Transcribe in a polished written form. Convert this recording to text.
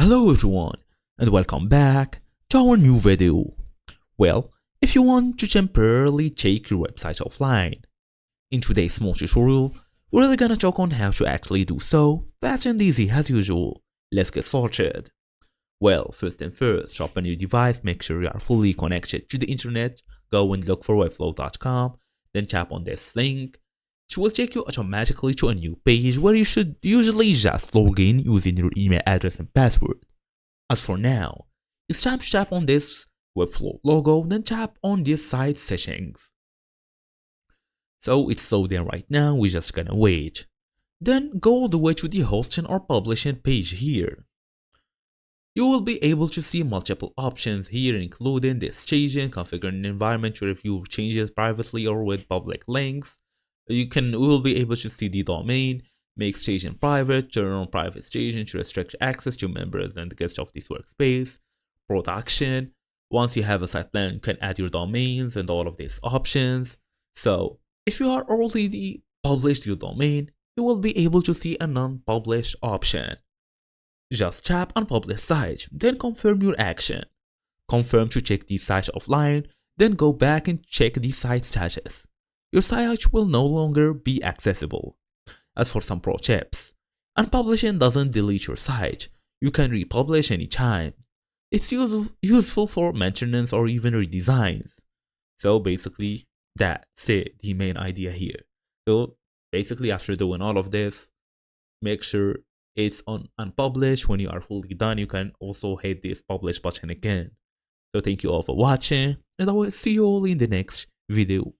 Hello everyone and welcome back to our new video. Well, if you want to temporarily take your website offline, in today's small tutorial, we're really gonna talk on how to actually do so, fast and easy as usual. Let's get started. Well, first and first, open your device, make sure you are fully connected to the internet, go and look for webflow.com, then tap on this link. It will take you automatically to a new page where you should usually just log in using your email address and password. As for now, it's time to tap on this Webflow logo, then tap on this site settings. So it's loading right now, we're just gonna wait. Then go all the way to the hosting or publishing page here. You will be able to see multiple options here, including the staging, configuring an environment to review changes privately or with public links. We will be able to see the domain, make staging private, turn on private staging to restrict access to members and guests of this workspace, production. Once you have a site plan, you can add your domains and all of these options. So if you are already published your domain, you will be able to see a non-published option. Just tap on Publish Site, then confirm your action. Confirm to check the site offline, then go back and check the site status. Your site will no longer be accessible. As for some pro tips, unpublishing doesn't delete your site. You can republish anytime. It's useful for maintenance or even redesigns. So basically, that's it, the main idea here. So basically, after doing all of this, make sure it's on unpublish. When you are fully done, you can also hit this publish button again. So thank you all for watching, and I will see you all in the next video.